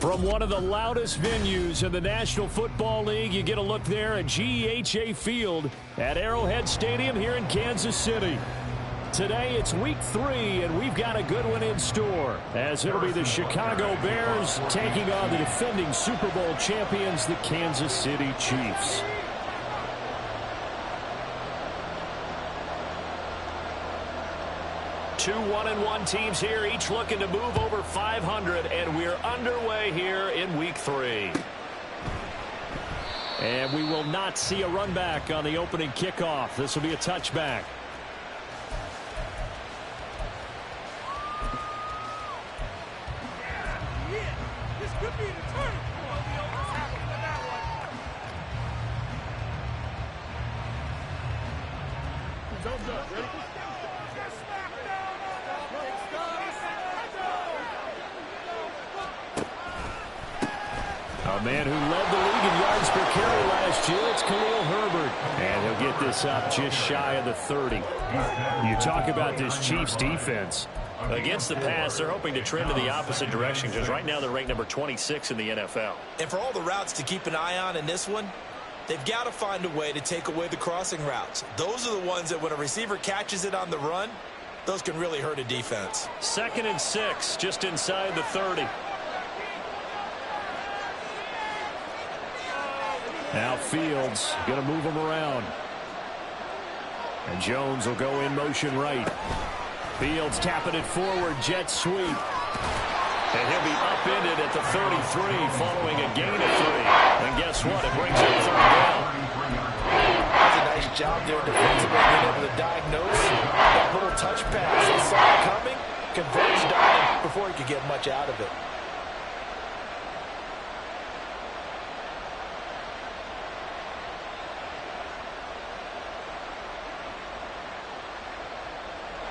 From one of the loudest venues in the National Football League, you get a look there at GEHA Field at Arrowhead Stadium here in Kansas City. Today it's week 3, and we've got a good one in store, as it'll be the Chicago Bears taking on the defending Super Bowl champions, the Kansas City Chiefs. Two 1-1 teams here, each looking to move over 500, and we're underway here in week 3. And we will not see a run back on the opening kickoff. This will be a touchback. This could be the turn. Ready? A man who led the league in yards per carry last year, it's Khalil Herbert. And he'll get this up just shy of the 30. You talk about this Chiefs defense. Against the pass, they're hoping to trend in the opposite direction, because right now they're ranked number 26 in the NFL. And for all the routes to keep an eye on in this one, they've got to find a way to take away the crossing routes. Those are the ones that when a receiver catches it on the run, those can really hurt a defense. 2nd and 6, just inside the 30. Now Fields going to move him around. And Jones will go in motion right. Fields tapping it forward, jet sweep. And he'll be upended at the 33 following a gain of 3. And guess what? It brings up 3rd down. That's a nice job there defensively, being able to diagnose that little touch pass. They saw it coming, converged on it before he could get much out of it.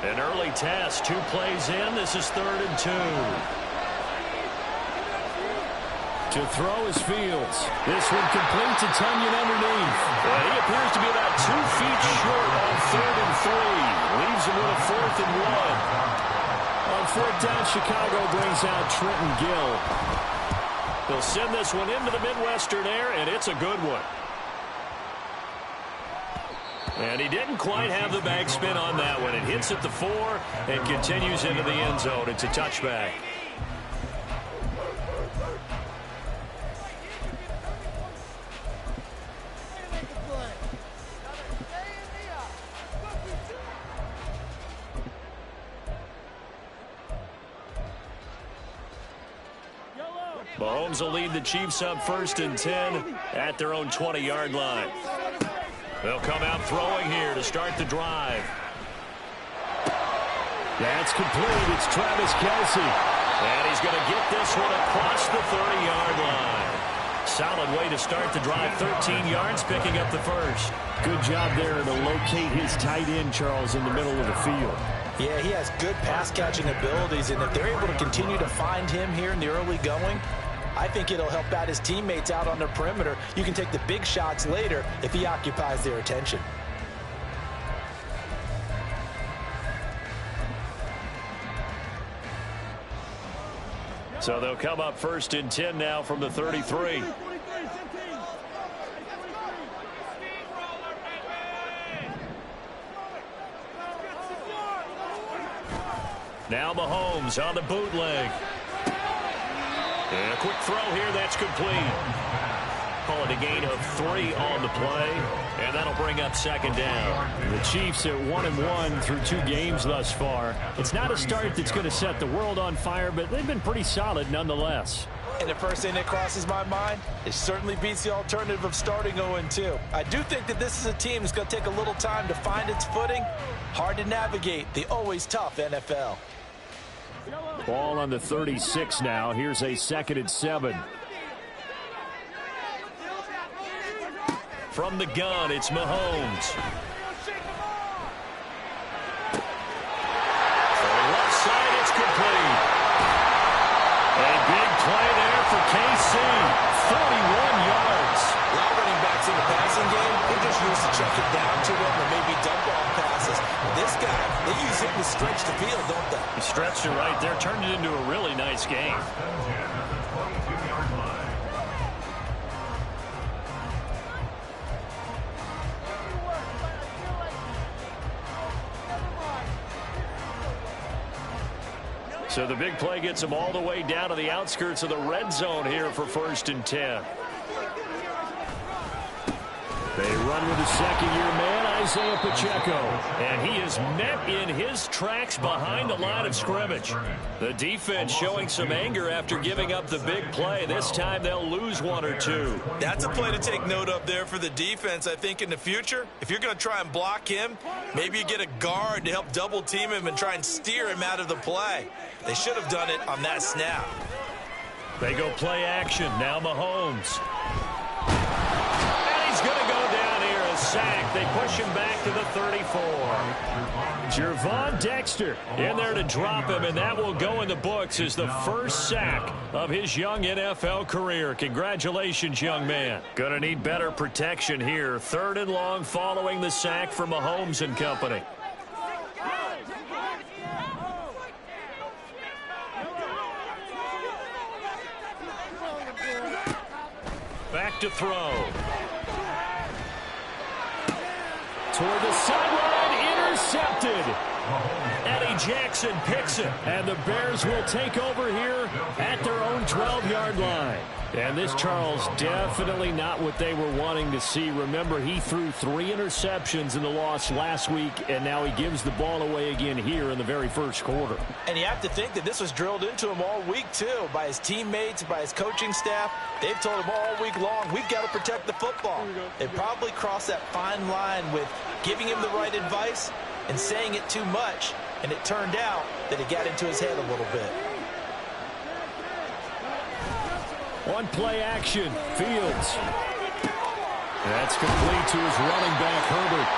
An early test, 2 plays in. This is 3rd and 2. To throw is Fields. This one complete to Tonyan underneath. And he appears to be about 2 feet short on 3rd and 3. Leaves him with a 4th and 1. On 4th down, Chicago brings out Trenton Gill. They'll send this one into the Midwestern air, and it's a good one. And he didn't quite have the backspin on that one. It hits at the 4 and continues into the end zone. It's a touchback. Mahomes will lead the Chiefs up 1st and 10 at their own 20-yard line. They'll come out throwing here to start the drive. That's complete. It's Travis Kelce. And he's going to get this one across the 30-yard line. Solid way to start the drive. 13 yards, picking up the 1st. Good job there to locate his tight end, Charles, in the middle of the field. Yeah, he has good pass-catching abilities, and if they're able to continue to find him here in the early going, I think it'll help out his teammates out on the perimeter. You can take the big shots later if he occupies their attention. So they'll come up 1st and 10 now from the 33. Now Mahomes on the bootleg. And a quick throw here, that's complete. Call it a gain of 3 on the play, and that'll bring up 2nd down. The Chiefs at 1-1 through 2 games thus far. It's not a start that's going to set the world on fire, but they've been pretty solid nonetheless. And the first thing that crosses my mind, it certainly beats the alternative of starting 0-2. I do think that this is a team that's going to take a little time to find its footing. Hard to navigate the always tough NFL. Ball on the 36 now. Here's a 2nd and 7. From the gun, it's Mahomes. For left side, it's complete. A big play there for KC. 41 yards. A lot of running backs in the passing game, they're just used to check it down to them or maybe dump off passes. This guy, they use him to stretch the field, don't they? Stretch Dexter right there turned it into a really nice game. So the big play gets them all the way down to the outskirts of the red zone here for 1st and 10. They run with the second-year man, Isaiah Pacheco. And he is met in his tracks behind the line of scrimmage. The defense showing some anger after giving up the big play. This time they'll lose 1 or 2. That's a play to take note of there for the defense, I think, in the future. If you're going to try and block him, maybe you get a guard to help double-team him and try and steer him out of the play. They should have done it on that snap. They go play action. Now Mahomes. And he's going to go down here, a sack. They push him back to the 34. Gervon Dexter in there to drop him, and that will go in the books as the first sack of his young NFL career. Congratulations, young man. Going to need better protection here. 3rd and long following the sack for Mahomes and company. Back to throw. Toward the sideline, intercepted. Eddie Jackson picks it, and the Bears will take over here at their own 12-yard line. And this, Charles, definitely not what they were wanting to see. Remember, he threw 3 interceptions in the loss last week, and now he gives the ball away again here in the very first quarter. And you have to think that this was drilled into him all week, too, by his teammates, by his coaching staff. They've told him all week long, we've got to protect the football. They probably crossed that fine line with giving him the right advice and saying it too much, and it turned out that it got into his head a little bit. On play action, Fields. That's complete to his running back, Herbert.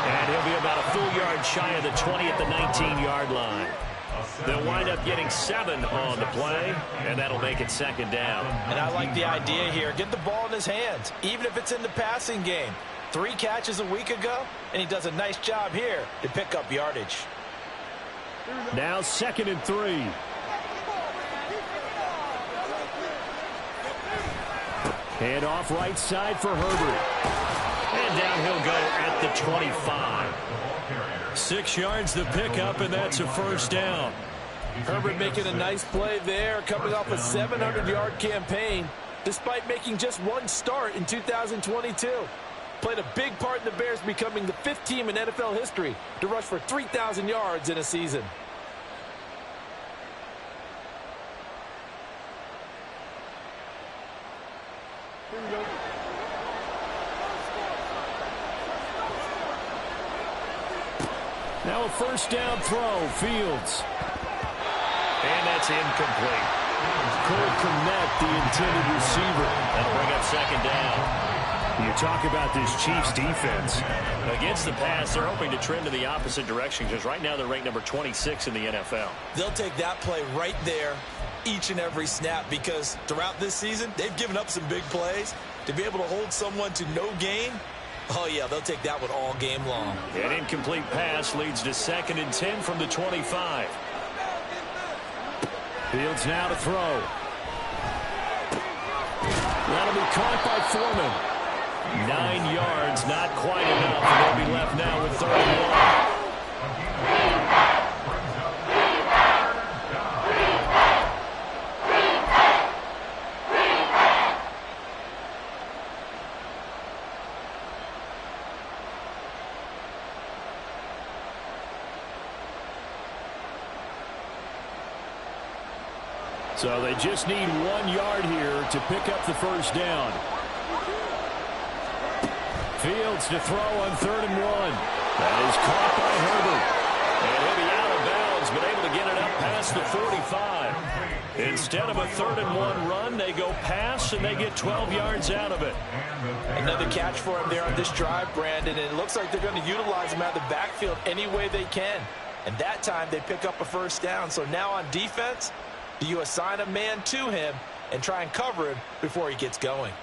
And he'll be about a full yard shy of the 20 at the 19-yard line. They'll wind up getting 7 on the play, and that'll make it 2nd down. And I like the idea here. Get the ball in his hands, even if it's in the passing game. 3 catches a week ago, and he does a nice job here to pick up yardage. Now 2nd and 3. Hand off right side for Herbert. And down he'll go at the 25. 6 yards the pickup, and that's a 1st down. Herbert making a nice play there, coming off a 700-yard campaign, despite making just 1 start in 2022. Played a big part in the Bears becoming the 5th team in NFL history to rush for 3,000 yards in a season. Now a 1st down throw, Fields. And that's incomplete. Cole Kmet, the intended receiver. That'll bring up 2nd down. You talk about this Chiefs defense. Against the pass, they're hoping to trend in the opposite direction because right now they're ranked number 26 in the NFL. They'll take that play right there each and every snap because throughout this season, they've given up some big plays. To be able to hold someone to no gain, oh, yeah, they'll take that one all game long. An incomplete pass leads to 2nd and 10 from the 25. Fields now to throw. That'll be caught by Foreman. 9 yards, not quite enough. And they'll be left now with 3rd and 1. So they just need 1 yard here to pick up the 1st down. Fields to throw on 3rd and 1. That is caught by Herbert. And he'll be out of bounds, but able to get it up past the 45. Instead of a 3rd and 1 run, they go pass, and they get 12 yards out of it. Another catch for him there on this drive, Brandon, and it looks like they're going to utilize him out of the backfield any way they can. And that time they pick up a 1st down. So now on defense, do you assign a man to him and try and cover him before he gets going?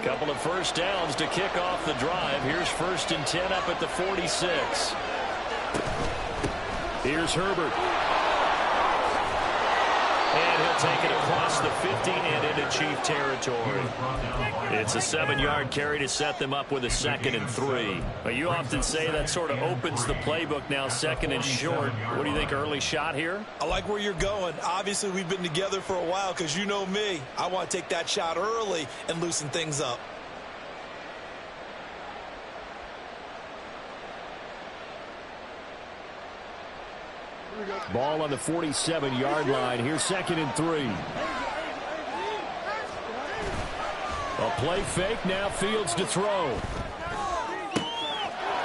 Couple of first downs to kick off the drive. Here's 1st and 10 up at the 46. Here's Herbert. And he'll take it across the 50 and into Chief territory. It's a 7-yard carry to set them up with a 2nd and 3. But you often say that sort of opens the playbook now, 2nd and short. What do you think, early shot here? I like where you're going. Obviously, we've been together for a while because you know me. I want to take that shot early and loosen things up. Ball on the 47-yard line. Here's 2nd and 3. A play fake. Now Fields to throw.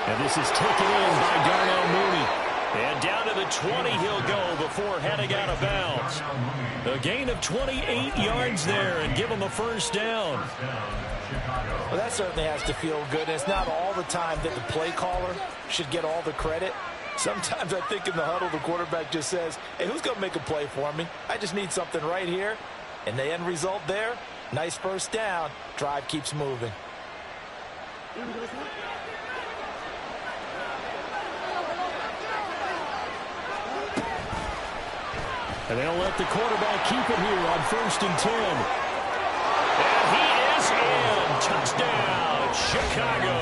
And this is taken in by Darnell Mooney. And down to the 20 he'll go before heading out of bounds. A gain of 28 yards there and give him a 1st down. Well, that certainly has to feel good. It's not all the time that the play caller should get all the credit. Sometimes I think in the huddle, the quarterback just says, hey, who's going to make a play for me? I just need something right here. And the end result there, nice 1st down. Drive keeps moving. And they'll let the quarterback keep it here on 1st and 10. And he is in. Touchdown, Chicago.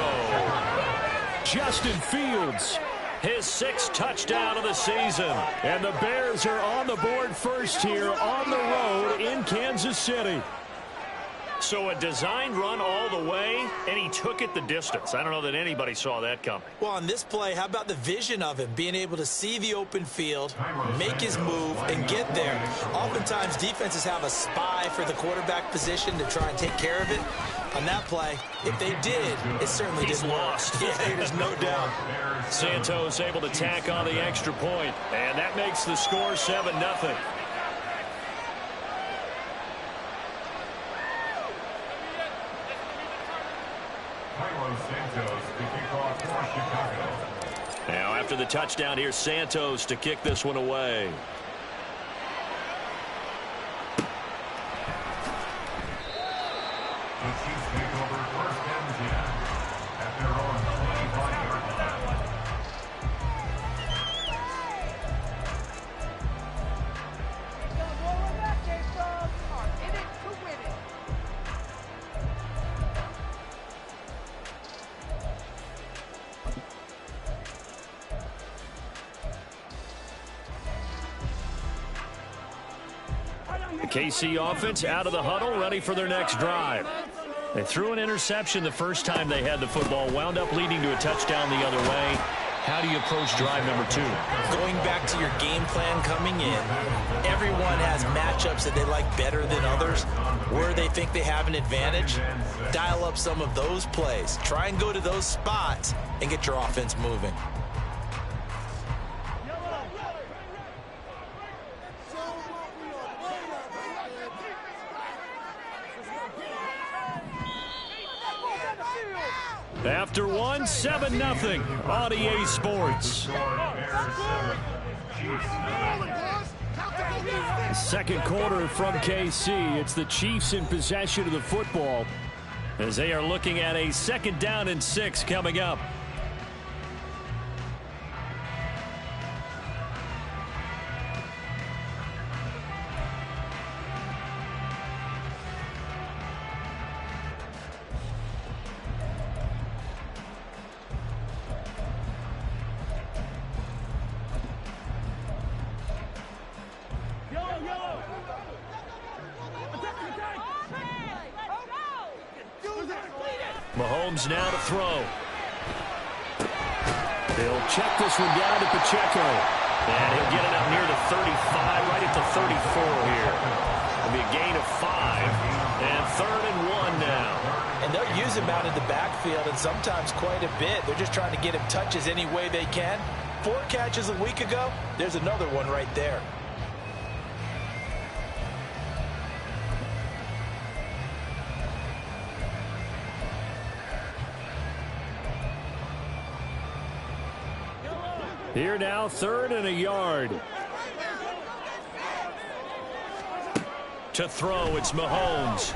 Justin Fields, his 6th touchdown of the season. And the Bears are on the board first here on the road in Kansas City. So a designed run all the way, and he took it the distance. I don't know that anybody saw that coming. Well, on this play, how about the vision of him, being able to see the open field, make his move, and get there. Oftentimes, defenses have a spy for the quarterback position to try and take care of it. On that play, if they did, it certainly didn't lost. Yeah, there's no doubt. Santos able to tack on the extra point, and that makes the score 7-0. Now after the touchdown, here's Santos to kick this one away. The Chiefs take over 1st and 10 at their own 25-yard line. In it to win it. The KC offense out of the huddle, ready for their next drive. They threw an interception the first time they had the football, wound up leading to a touchdown the other way. How do you approach drive number 2? Going back to your game plan coming in, everyone has matchups that they like better than others, where they think they have an advantage. Dial up some of those plays. Try and go to those spots and get your offense moving. After one, 7-0 on EA Sports. Second quarter from KC. It's the Chiefs in possession of the football as they are looking at a 2nd down and 6 coming up. Mahomes now to throw. They'll check this one down to Pacheco. And he'll get it up near the 35, right at the 34 here. It'll be a gain of 5. And 3rd and 1 now. And they'll use him out in the backfield, and sometimes quite a bit. They're just trying to get him touches any way they can. 4 catches a week ago. There's another one right there. Here now, 3rd and a yard. To throw, it's Mahomes.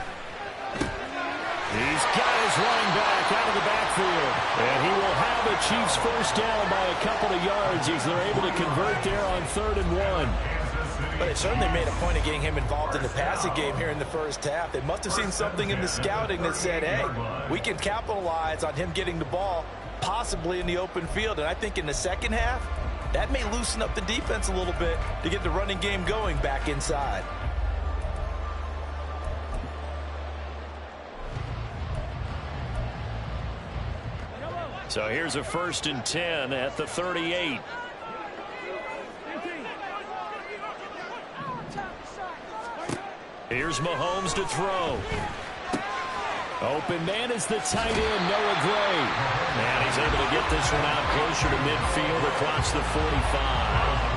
He's got his running back out of the backfield. And he will have the Chiefs first down by a couple of yards as they're able to convert there on 3rd and 1. But it certainly made a point of getting him involved in the passing game here in the first half. They must have seen something in the scouting that said, hey, we can capitalize on him getting the ball possibly in the open field. And I think in the second half, that may loosen up the defense a little bit to get the running game going back inside. So here's a 1st and 10 at the 38. Here's Mahomes to throw. Open man is the tight end, Noah Gray. And he's able to get this one out closer to midfield across the 45.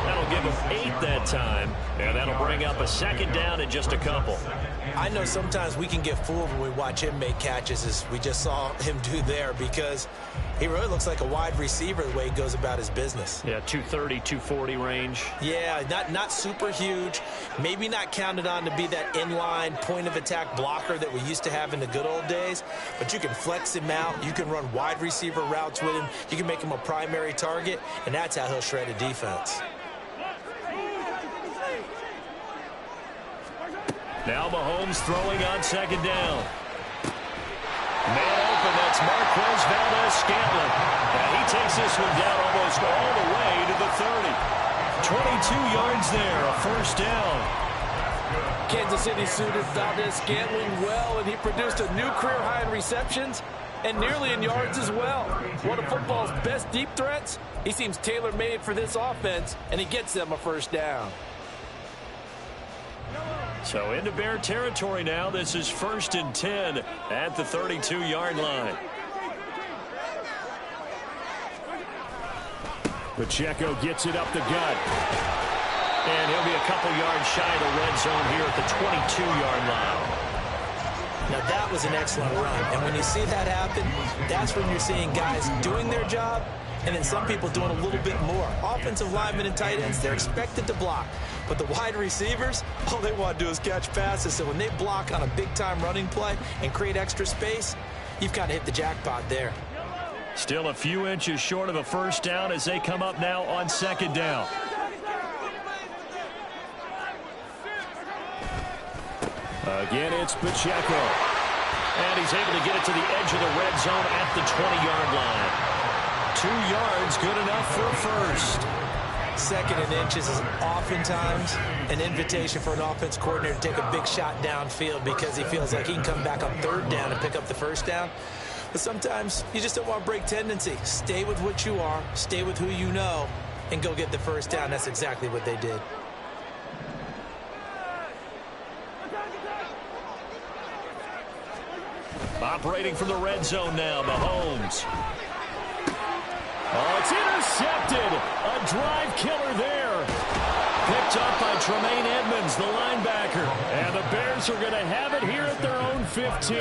That'll give him 8 that time, and that'll bring up a 2nd down in just a couple. I know sometimes we can get fooled when we watch him make catches, as we just saw him do there, because he really looks like a wide receiver the way he goes about his business. Yeah, 230, 240 range. Yeah, not super huge. Maybe not counted on to be that inline point-of-attack blocker that we used to have in the good old days, but you can flex him out. You can run wide receiver routes with him. You can make him a primary target, and that's how he'll shred a defense. Now Mahomes throwing on 2nd down. Man open, that's Marquez Valdes-Scantling. And he takes this one down almost all the way to the 30. 22 yards there, a 1st down. Kansas City suited Valdes-Scantling well, and he produced a new career high in receptions and nearly in yards as well. One of football's best deep threats. He seems tailor-made for this offense, and he gets them a 1st down. So into Bear territory now. This is 1st and 10 at the 32-yard line. Pacheco gets it up the gut. And he'll be a couple yards shy of the red zone here at the 22-yard line. Now that was an excellent run, and when you see that happen, that's when you're seeing guys doing their job and then some people doing a little bit more. Offensive linemen and tight ends, they're expected to block. But the wide receivers, all they want to do is catch passes. So when they block on a big-time running play and create extra space, you've kind of hit the jackpot there. Still a few inches short of a 1st down as they come up now on 2nd down. Again, it's Pacheco. And he's able to get it to the edge of the red zone at the 20-yard line. 2 yards, good enough for a 1st. 2nd and inches is oftentimes an invitation for an offense coordinator to take a big shot downfield because he feels like he can come back on 3rd down and pick up the 1st down. But sometimes you just don't want to break tendency. Stay with what you are, stay with who you know, and go get the 1st down. That's exactly what they did. Operating from the red zone now, Mahomes. Oh, it's intercepted. A drive killer there. Picked up by Tremaine Edmonds, the linebacker. And the Bears are going to have it here at their own 15.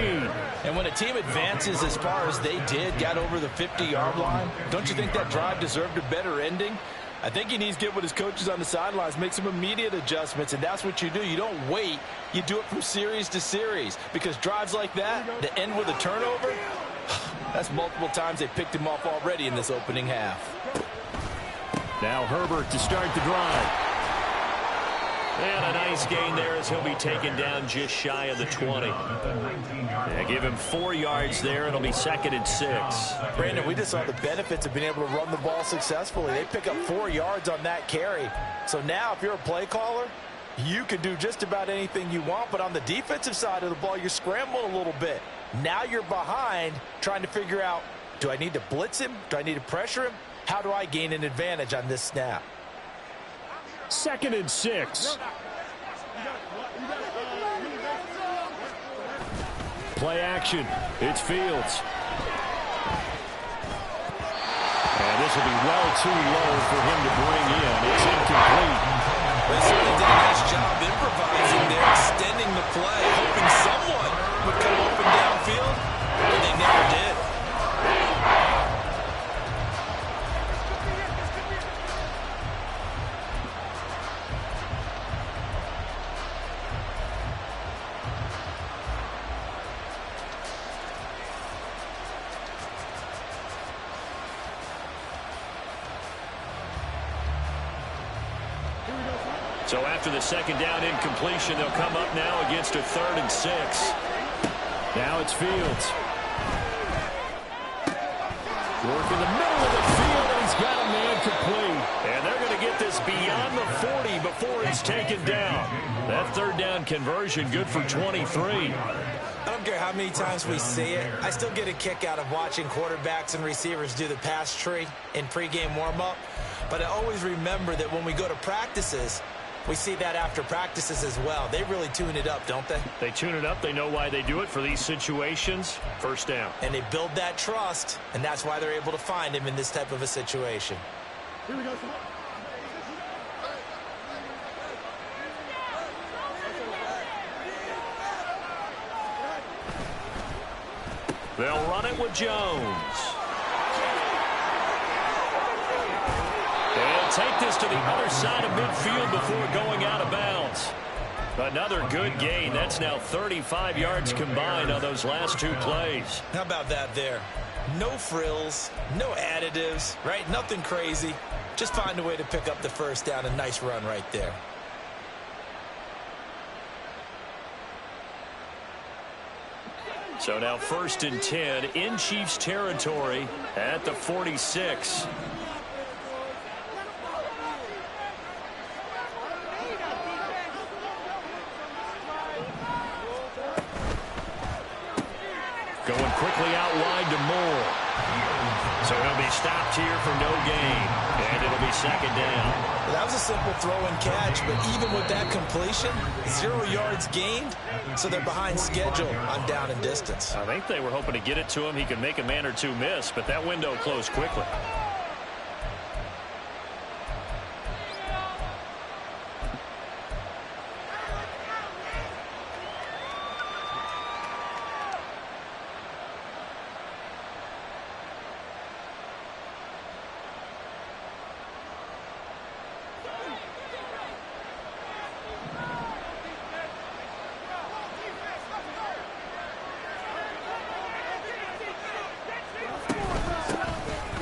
And when a team advances as far as they did, got over the 50-yard line, don't you think that drive deserved a better ending? I think he needs to get with his coaches on the sidelines, make some immediate adjustments, and that's what you do. You don't wait. You do it from series to series, because drives like that end with a turnover, that's multiple times they picked him off already in this opening half. Now Herbert to start the drive. And a nice gain there as he'll be taken down just shy of the 20. Yeah, give him 4 yards there. It'll be 2nd and 6. Brandon, we just saw the benefits of being able to run the ball successfully. They pick up 4 yards on that carry. So now if you're a play caller, you can do just about anything you want. But on the defensive side of the ball, you're scrambling a little bit. Now you're behind trying to figure out, do I need to blitz him? Do I need to pressure him? How do I gain an advantage on this snap? 2nd and 6. Play action. It's Fields. And this will be well too low for him to bring in. It's incomplete. They certainly did a nice job improvising there, extending the play, hoping someone would come open downfield, but they never did. So after the second down incompletion, they'll come up now against a 3rd and 6. Now it's Fields. Work in the middle of the field, and he's got a man complete. And they're going to get this beyond the 40 before he's taken down. That 3rd down conversion good for 23. I don't care how many times we see it. I still get a kick out of watching quarterbacks and receivers do the pass tree in pregame warm-up. But I always remember that when we go to practices, we see that after practices as well. They really tune it up, don't they? They tune it up. They know why they do it for these situations. 1st down. And they build that trust, and that's why they're able to find him in this type of a situation. Here we go. They'll run it with Jones. They'll take this to the other side of midfield before going out of bounds. Another good gain. That's now 35 yards combined on those last 2 plays. How about that there? No frills, no additives, right? Nothing crazy. Just find a way to pick up the 1st down. A nice run right there. So now 1st and 10 in Chiefs territory at the 46. Going quickly out wide to Moore. So he'll be stopped here for no gain. And it'll be 2nd down. That was a simple throw and catch, but even with that completion, 0 yards gained, so they're behind schedule on down and distance. I think they were hoping to get it to him. He could make a man or 2 miss, but that window closed quickly.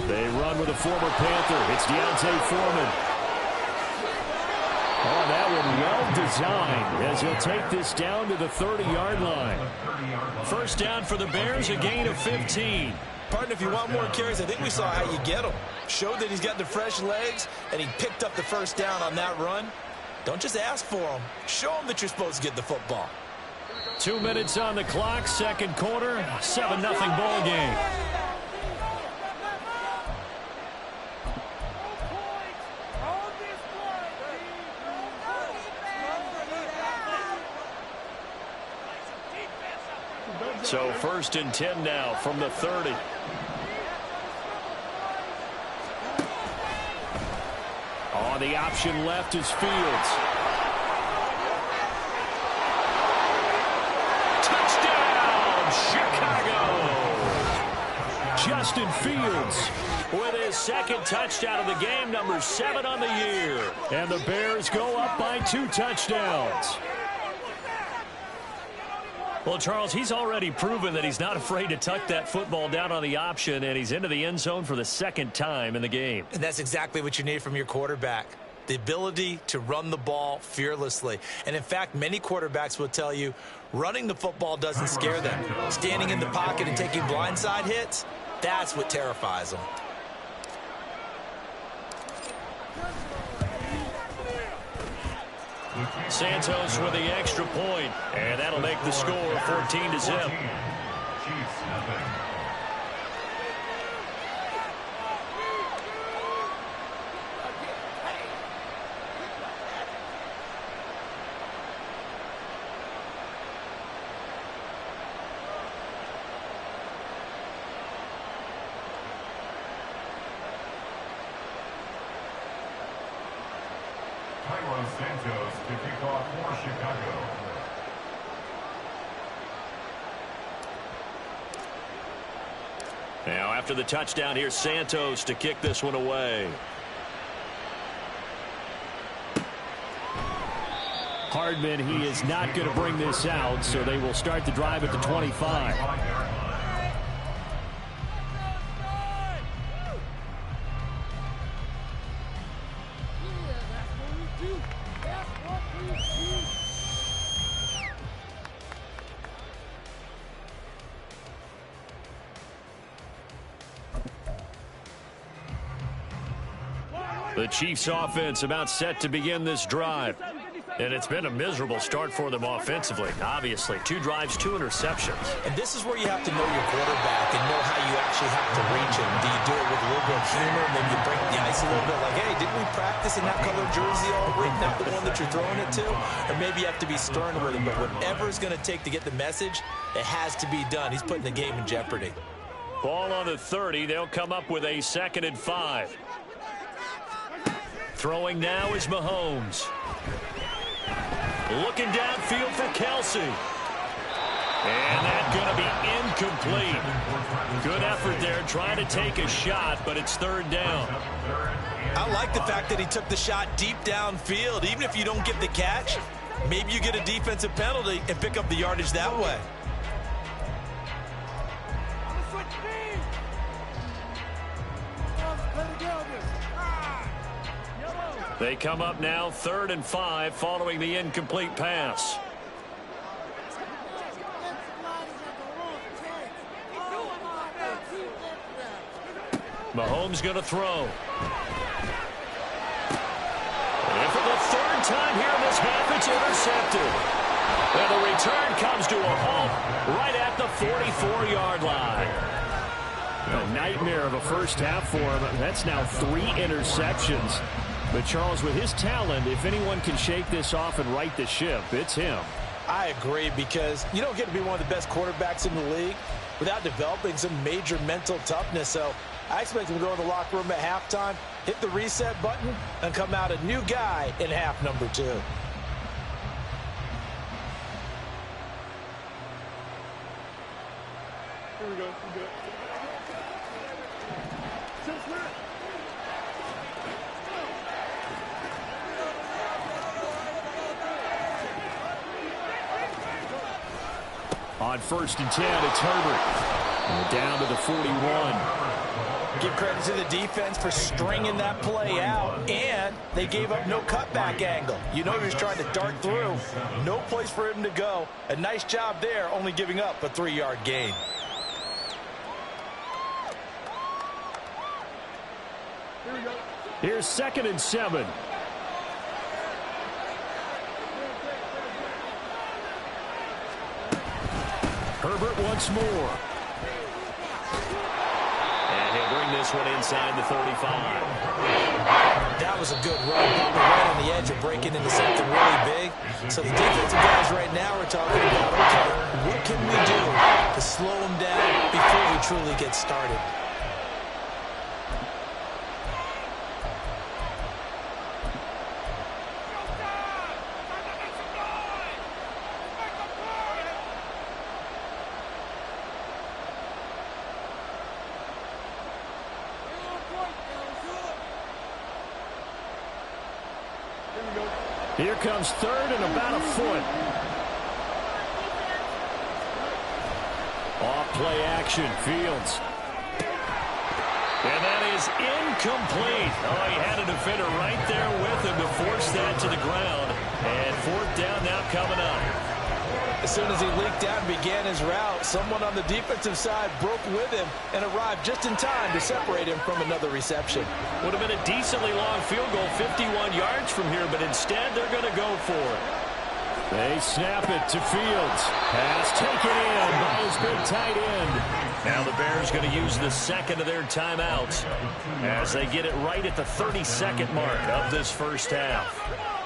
They run with a former Panther. It's Deontay Foreman. Oh, that one well designed as he'll take this down to the 30-yard line. 1st down for the Bears, a gain of 15. Partner, if you want more carries, I think we saw how you get them. Showed that he's got the fresh legs, and he picked up the 1st down on that run. Don't just ask for them. Show them that you're supposed to get the football. 2 minutes on the clock, 2nd quarter, 7-0 ball game. So 1st and 10 now from the 30. On the option left is Fields. Touchdown, Chicago! Justin Fields with his 2nd touchdown of the game, number 7 on the year. And the Bears go up by 2 touchdowns. Well, Charles, he's already proven that he's not afraid to tuck that football down on the option, and he's into the end zone for the 2nd time in the game. And that's exactly what you need from your quarterback, the ability to run the ball fearlessly. And, in fact, many quarterbacks will tell you running the football doesn't scare them. Standing in the pocket and taking blindside hits, that's what terrifies them. Santos with the extra point, and that'll make the score 14-0. Chiefs nothing. Tyron Santos to kick off for Chicago. Now after the touchdown, here's Santos to kick this one away. Hardman, he is not going to bring this out, so they will start the drive at the 25. The Chiefs offense about set to begin this drive. And it's been a miserable start for them offensively. Obviously, 2 drives, 2 interceptions. And this is where you have to know your quarterback and know how you actually have to reach him. Do you do it with a little bit of humor? Maybe you break the ice a little bit like, hey, didn't we practice in that color jersey all week? Not the one that you're throwing it to? Or maybe you have to be stern with him. But whatever it's going to take to get the message, it has to be done. He's putting the game in jeopardy. Ball on the 30. They'll come up with a 2nd and 5. Throwing now is Mahomes. Looking downfield for Kelsey. And that's going to be incomplete. Good effort there trying to take a shot, but it's 3rd down. I like the fact that he took the shot deep downfield. Even if you don't get the catch, maybe you get a defensive penalty and pick up the yardage that way. They come up now 3rd and 5 following the incomplete pass. Mahomes going to throw. And for the 3rd time here in this half, it's intercepted. And the return comes to a halt right at the 44-yard line. A nightmare of a first half for him. That's now 3 interceptions. But, Charles, with his talent, if anyone can shake this off and right the ship, it's him. I agree, because you don't get to be one of the best quarterbacks in the league without developing some major mental toughness. So I expect him to go in the locker room at halftime, hit the reset button, and come out a new guy in half number 2. Here we go. On 1st and 10, it's Herbert. And down to the 41. Give credit to the defense for stringing that play out, and they gave up no cutback angle. You know he was trying to dart through. No place for him to go. A nice job there, only giving up a 3-yard gain. Here's 2nd and 7. Herbert once more. And he'll bring this one inside the 35. That was a good run. Probably right on the edge of breaking into something really big. So the defensive guys right now are talking about, okay, what can we do to slow him down before we truly get started? Here comes 3rd and about a foot. Off play action, Fields. And that is incomplete. Oh, he had a defender right there with him to force that to the ground. And 4th down now coming up. As soon as he leaked out and began his route, someone on the defensive side broke with him and arrived just in time to separate him from another reception. Would have been a decently long field goal, 51 yards from here, but instead they're going to go for it. They snap it to Fields. Pass taken in by his big tight end. Now the Bears going to use the 2nd of their timeouts as they get it right at the 32nd mark of this first half.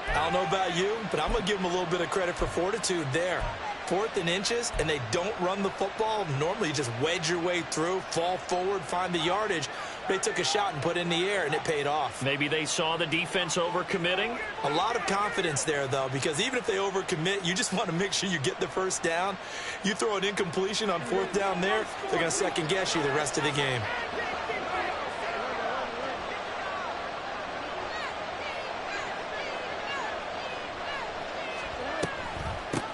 I don't know about you, but I'm going to give them a little bit of credit for fortitude there. 4th and inches, and they don't run the football. Normally, you just wedge your way through, fall forward, find the yardage. They took a shot and put it in the air, and it paid off. Maybe they saw the defense overcommitting. A lot of confidence there, though, because even if they overcommit, you just want to make sure you get the first down. You throw an incompletion on 4th down there, they're going to second-guess you the rest of the game.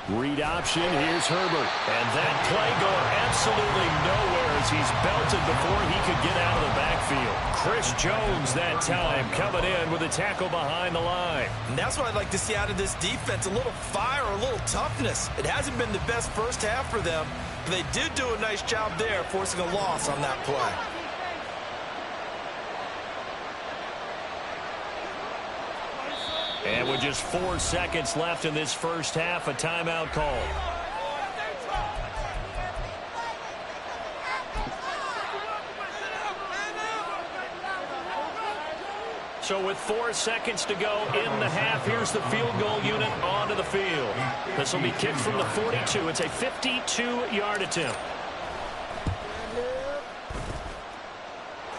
Read option, here's Herbert. And that play going absolutely nowhere as he's belted before he could get out of the backfield. Chris Jones that time coming in with a tackle behind the line. And that's what I'd like to see out of this defense, a little fire, a little toughness. It hasn't been the best first half for them, but they did do a nice job there forcing a loss on that play. And with just 4 seconds left in this first half, a timeout call. So with 4 seconds to go in the half, here's the field goal unit onto the field. This will be kicked from the 42. It's a 52-yard attempt.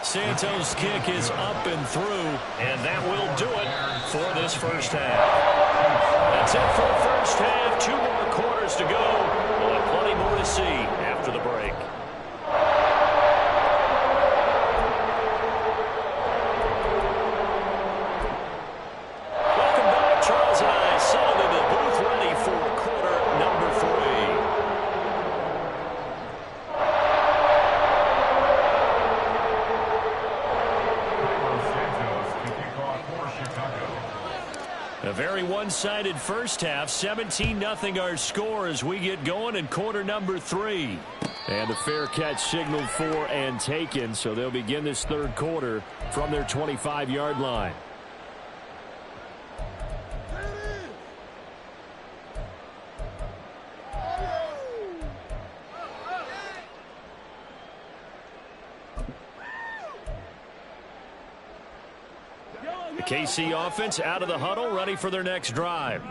Santos' kick is up and through, and that will do it for this first half. That's it for the first half. 2 more quarters to go. We'll have plenty more to see after the break. Welcome back. Charles and I settled into the booth ready for quarter number 3. A very one-sided first half, 17-0 our score as we get going in quarter number 3. And the fair catch signaled for and taken, so they'll begin this third quarter from their 25-yard line. The KC offense out of the huddle, ready for their next drive.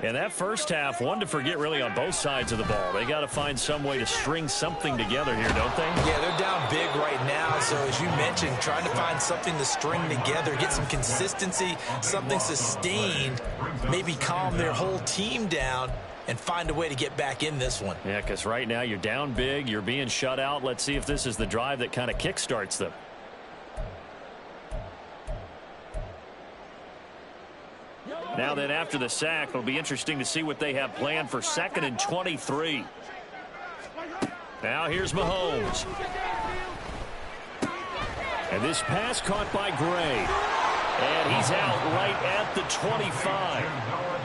And that first half, one to forget really on both sides of the ball. They got to find some way to string something together here, don't they? Yeah, they're down big right now. So as you mentioned, trying to find something to string together, get some consistency, something sustained, maybe calm their whole team down and find a way to get back in this one. Yeah, because right now you're down big, you're being shut out. Let's see if this is the drive that kind of kickstarts them. Now then, after the sack, it'll be interesting to see what they have planned for 2nd and 23. Now here's Mahomes. And this pass caught by Gray. And he's out right at the 25.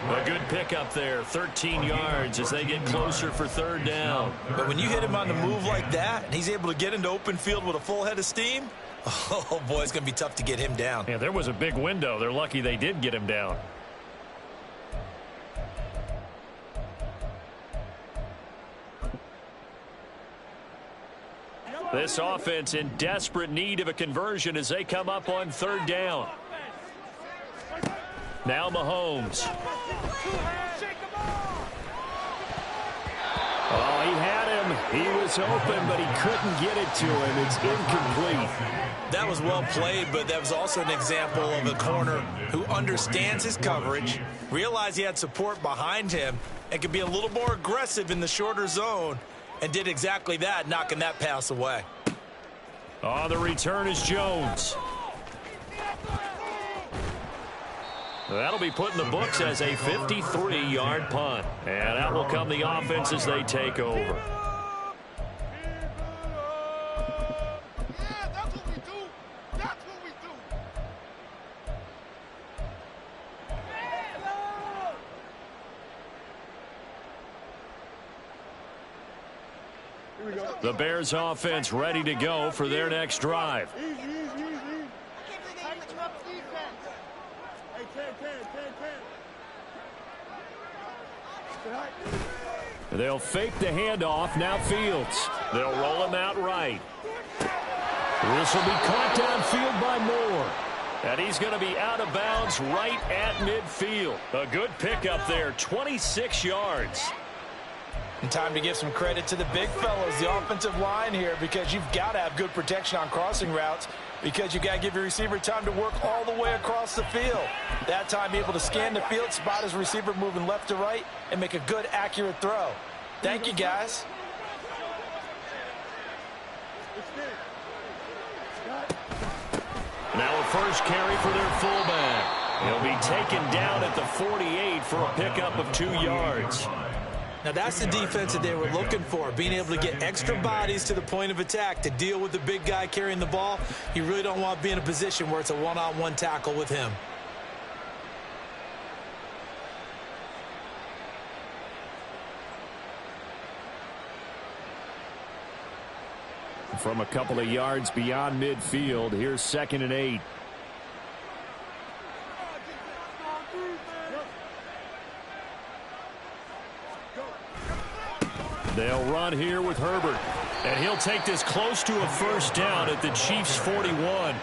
A good pickup there, 13 yards as they get closer for 3rd down. But when you hit him on the move like that, and he's able to get into open field with a full head of steam, oh boy, it's going to be tough to get him down. Yeah, there was a big window. They're lucky they did get him down. This offense in desperate need of a conversion as they come up on 3rd down. Now Mahomes. Oh, he had him. He was open, but he couldn't get it to him. It's incomplete. That was well played, but that was also an example of a corner who understands his coverage, realized he had support behind him, and could be a little more aggressive in the shorter zone, and did exactly that, knocking that pass away. Oh, the return is Jones. That'll be put in the books as a 53-yard punt. And out will come the offense as they take over. The Bears offense ready to go for their next drive. They'll fake the handoff. Now Fields. They'll roll him out right. This will be caught downfield by Moore. And he's going to be out of bounds right at midfield. A good pickup there, 26 yards. And time to give some credit to the big fellows, the offensive line here, because you've got to have good protection on crossing routes, because you've got to give your receiver time to work all the way across the field. That time able to scan the field, spot his receiver moving left to right, and make a good, accurate throw. Thank you, guys. Now a first carry for their fullback. He'll be taken down at the 48 for a pickup of 2 yards. Now that's the defense that they were looking for, being able to get extra bodies to the point of attack to deal with the big guy carrying the ball. You really don't want to be in a position where it's a one-on-one tackle with him. From a couple of yards beyond midfield, here's 2nd and 8. They'll run here with Herbert. And he'll take this close to a first down at the Chiefs' 41.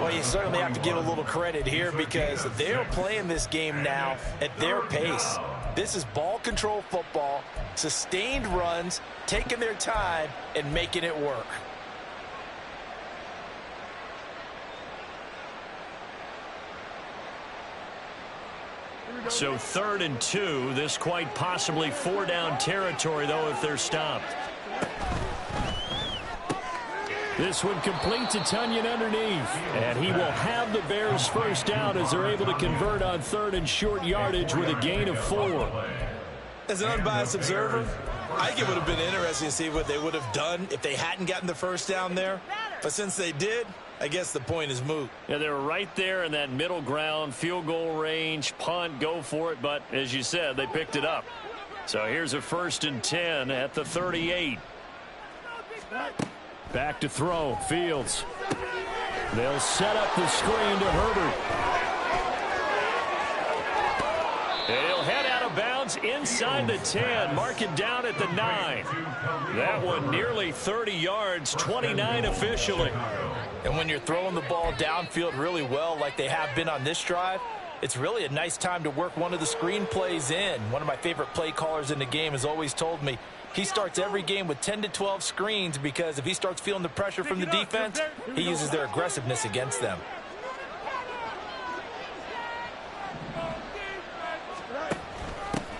Well, you certainly have to give a little credit here because they're playing this game now at their pace. This is ball control football, sustained runs, taking their time, and making it work. So 3rd and 2. This quite possibly 4-down territory, though, if they're stopped. This one complete to Tonyan underneath. And he will have the Bears first down as they're able to convert on 3rd and short yardage with a gain of 4. As an unbiased observer, I think it would have been interesting to see what they would have done if they hadn't gotten the first down there. But since they did, I guess the point is moot. Yeah, they were right there in that middle ground, field goal range, punt, go for it. But as you said, they picked it up. So here's a 1st and 10 at the 38. Back to throw, Fields. They'll set up the screen to Herbert. And he'll head out of bounds inside the 10. Mark it down at the 9. That one nearly 30 yards, 29 officially. And when you're throwing the ball downfield really well like they have been on this drive, it's really a nice time to work one of the screen plays in. One of my favorite play callers in the game has always told me he starts every game with 10 to 12 screens because if he starts feeling the pressure from the defense, he uses their aggressiveness against them.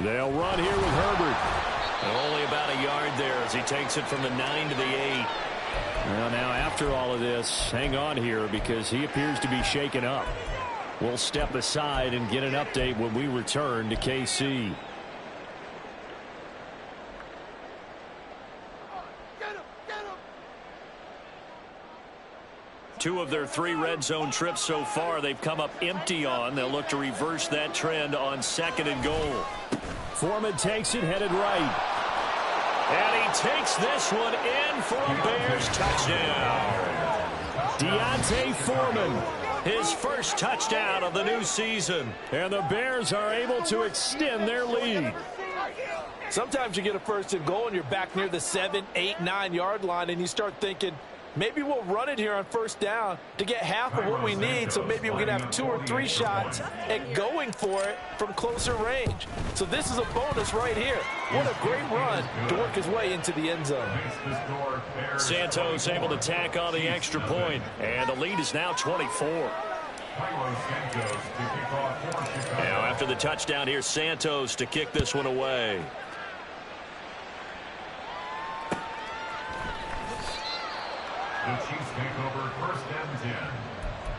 They'll run here with Herbert. And only about a yard there as he takes it from the 9 to the 8. Well, now after all of this, hang on here because he appears to be shaken up. We'll step aside and get an update when we return to KC. Two of their 3 red zone trips so far they've come up empty on. They'll look to reverse that trend on 2nd and goal. Foreman takes it, headed right. And he takes this one in for a Bears touchdown. D'Onta Foreman, his first touchdown of the new season. And the Bears are able to extend their lead. Sometimes you get a 1st and goal and you're back near the 7, 8, 9 yard line and you start thinking, maybe we'll run it here on 1st down to get half of what we need, so maybe we can have 2 or 3 shots at going for it from closer range. So this is a bonus right here. What a great run to work his way into the end zone. Santos able to tack on the extra point, and the lead is now 24. Now after the touchdown, here's Santos to kick this one away. The Chiefs take over 1st and 10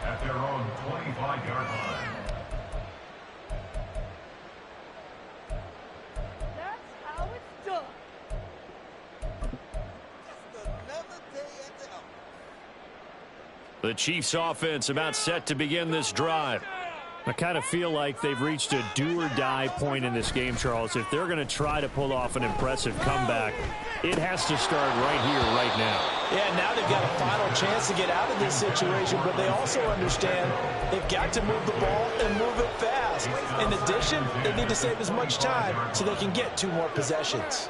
at their own 25-yard line. That's how it's done. Just another day at the office. The Chiefs offense about set to begin this drive. I kind of feel like they've reached a do-or-die point in this game, Charles. If they're going to try to pull off an impressive comeback, it has to start right here, right now. Yeah, now they've got a final chance to get out of this situation, but they also understand they've got to move the ball and move it fast. In addition, they need to save as much time so they can get 2 more possessions.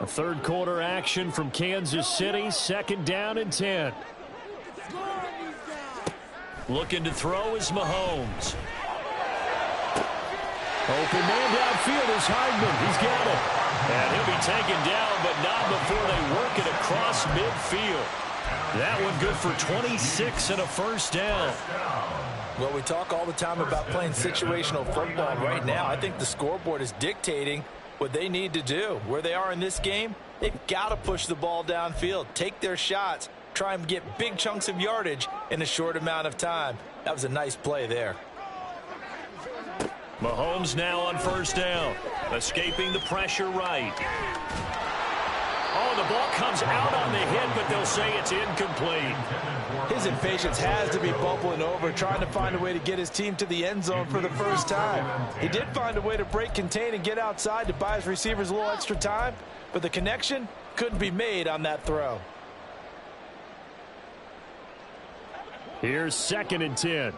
A 3rd quarter action from Kansas City, 2nd down and 10. Looking to throw is Mahomes. Open man downfield is Hardman. He's got it. And he'll be taken down, but not before they work it across midfield. That one good for 26 and a 1st down. Well, we talk all the time about playing situational football. Right now, I think the scoreboard is dictating what they need to do. Where they are in this game, they've got to push the ball downfield, take their shots, try and get big chunks of yardage in a short amount of time. That was a nice play there. Mahomes now on 1st down, escaping the pressure right. Oh, the ball comes out on the hit, but they'll say it's incomplete. His impatience has to be bubbling over, trying to find a way to get his team to the end zone for the first time. He did find a way to break contain and get outside to buy his receivers a little extra time, but the connection couldn't be made on that throw. Here's 2nd and 10.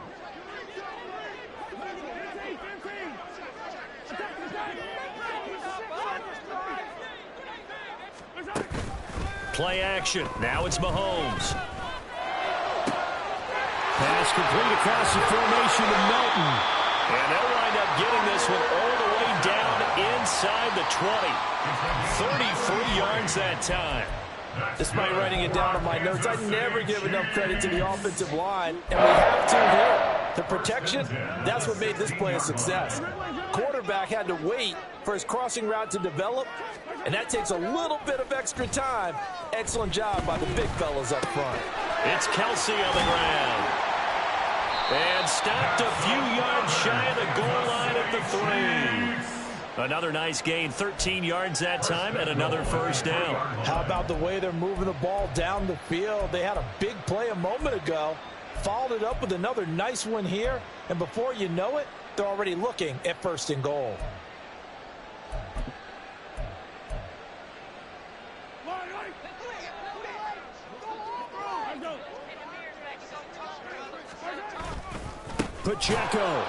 Play action. Now it's Mahomes. Pass complete across the formation to Melton. And they'll wind up getting this one all the way down inside the 20. 33 yards that time. Despite writing it down on my notes, I never give enough credit to the offensive line, and we have to here. The protection, that's what made this play a success. Quarterback had to wait for his crossing route to develop, and that takes a little bit of extra time. Excellent job by the big fellas up front. It's Kelsey on the ground. And stopped a few yards shy of the goal line at the 3. Another nice gain, 13 yards that time, and another first down. How about the way they're moving the ball down the field? They had a big play a moment ago, followed it up with another nice one here, and before you know it, they're already looking at 1st and goal. Pacheco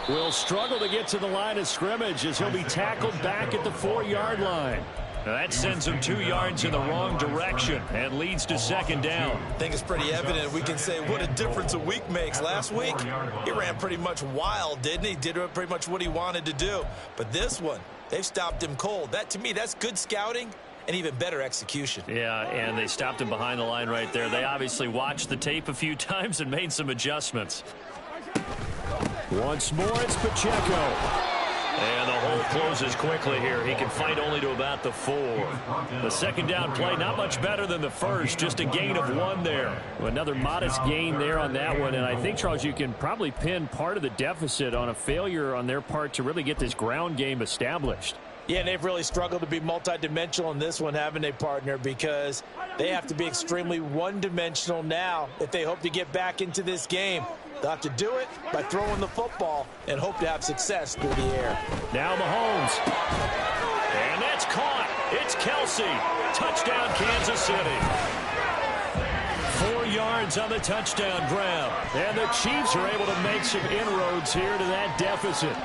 will struggle to get to the line of scrimmage as he'll be tackled back at the 4-yard line. Now that sends him 2 yards in the wrong direction and leads to 2nd down. I think it's pretty evident. We can say what a difference a week makes. Last week, he ran pretty much wild, didn't he? Did pretty much what he wanted to do. But this one, they've stopped him cold. That, to me, that's good scouting and even better execution. Yeah, and they stopped him behind the line right there. They obviously watched the tape a few times and made some adjustments. Once more, it's Pacheco. And the hole closes quickly here. He can fight only to about the 4. The 2nd down play, not much better than the first. Just a gain of 1 there. Another modest gain there on that one. And I think, Charles, you can probably pin part of the deficit on a failure on their part to really get this ground game established. Yeah, and they've really struggled to be multidimensional in this one, haven't they, partner? Because they have to be extremely one-dimensional now if they hope to get back into this game. They'll have to do it by throwing the football and hope to have success through the air. Now Mahomes. And that's caught. It's Kelsey. Touchdown, Kansas City. 4 yards on the touchdown grab. And the Chiefs are able to make some inroads here to that deficit.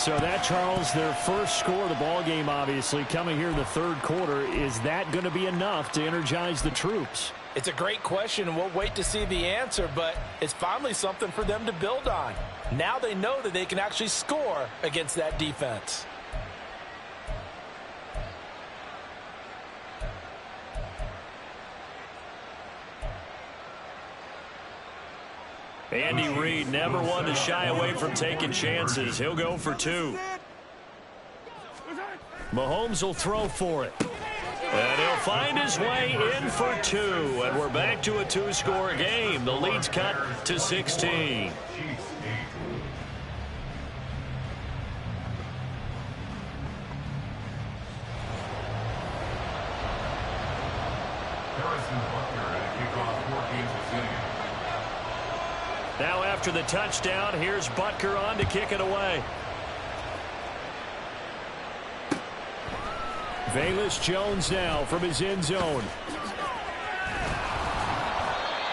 So that, Charles, their first score of the ball game, obviously, coming here in the 3rd quarter. Is that going to be enough to energize the troops? It's a great question, and we'll wait to see the answer, but it's finally something for them to build on. Now they know that they can actually score against that defense. Andy Reid never one to shy away from taking chances. He'll go for 2. Mahomes will throw for it. And he'll find his way in for 2. And we're back to a 2-score game. The lead's cut to 16. Now after the touchdown, here's Butker on to kick it away. Velus Jones now from his end zone.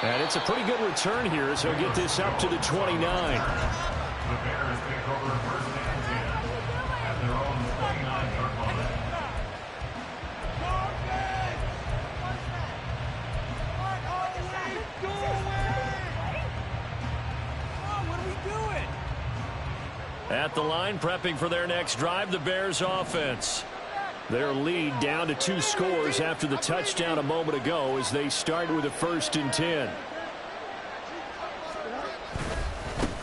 And it's a pretty good return here, so he'll get this up to the 29. The Bears take over 1st and 10 at their own 29-yard line. At the line, prepping for their next drive, the Bears offense. Their lead down to 2 scores after the touchdown a moment ago as they start with a 1st and 10.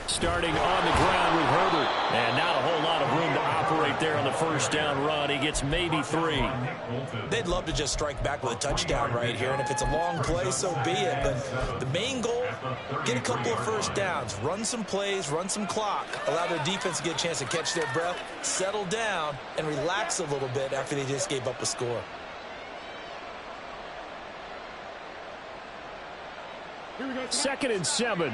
Starting on the ground with Herbert. And not a whole lot of room to operate there on the 1st down run. He gets maybe 3. They'd love to just strike back with a touchdown right here, and if it's a long play, so be it. But the main goal, get a couple of 1st downs, run some plays, run some clock, allow their defense to get a chance to catch their breath, settle down, and relax a little bit after they just gave up a score. 2nd and 7.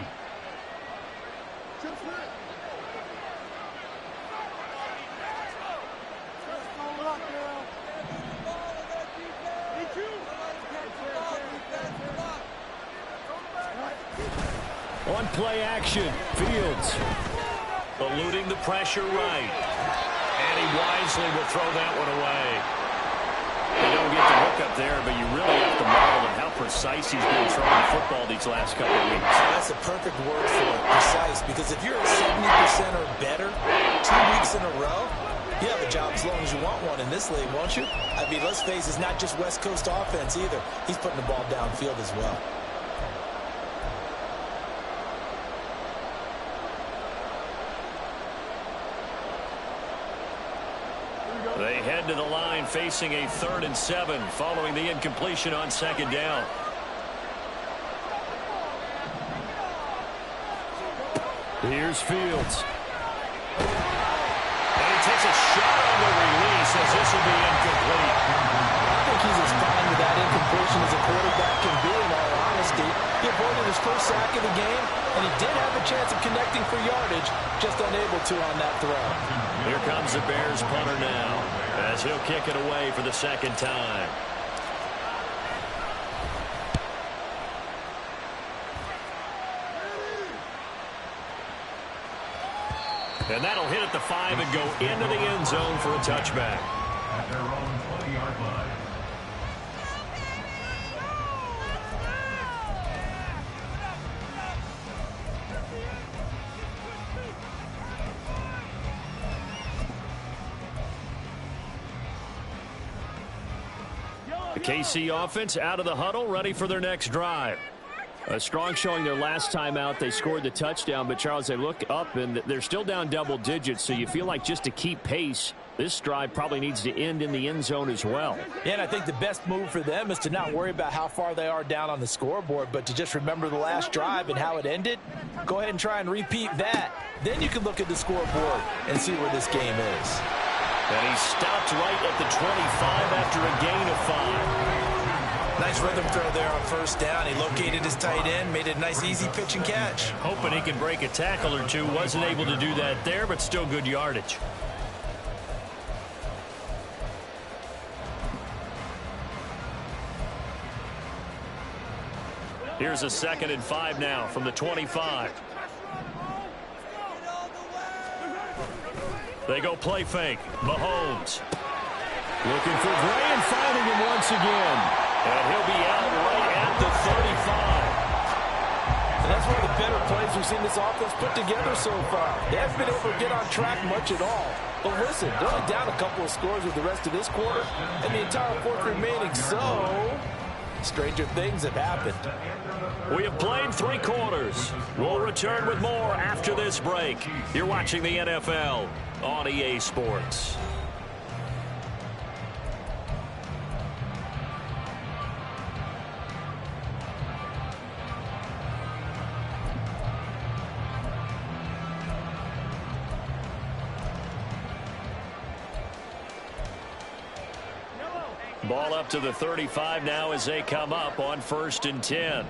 On play action, Fields eluding the pressure right. And he wisely will throw that one away. They don't get the hook up there, but you really have to marvel at how precise he's been throwing the football these last couple of weeks. That's a perfect word for it, precise, because if you're at 70% or better 2 weeks in a row, you have a job as long as you want one in this league, won't you? I mean, let's face it, it's not just West Coast offense either. He's putting the ball downfield as well. They head to the line facing a 3rd and 7 following the incompletion on 2nd down. Here's Fields. And he takes a shot on the release as this will be incomplete. I think he's as fine with that incompletion as a quarterback can be, in all honesty. He avoided his first sack of the game, and he did have a chance of connecting for yardage, just unable to on that throw. Here comes the Bears punter now, as he'll kick it away for the 2nd time. And that'll hit at the 5 and go into the end zone for a touchback. At their own 20-yard line. The KC offense out of the huddle, ready for their next drive. A strong showing their last time out. They scored the touchdown, but Charles, they look up and they're still down double digits, so you feel like just to keep pace, this drive probably needs to end in the end zone as well. Yeah, and I think the best move for them is to not worry about how far they are down on the scoreboard, but to just remember the last drive and how it ended. Go ahead and try and repeat that. Then you can look at the scoreboard and see where this game is. And he stopped right at the 25 after a gain of 5. Nice rhythm throw there on 1st down. He located his tight end, made it a nice easy pitch and catch. Hoping he can break a tackle or two. Wasn't able to do that there, but still good yardage. Here's a 2nd and 5 now from the 25. They go play fake. Mahomes looking for Gray and finding him once again. And he'll be out right at the 35. And that's one of the better plays we've seen this offense put together so far. They haven't been able to get on track much at all. But listen, they're only down a couple of scores with the rest of this quarter and the entire 4th remaining. So, stranger things have happened. We have played 3 quarters. We'll return with more after this break. You're watching the NFL on EA Sports. Ball up to the 35 now as they come up on 1st and 10.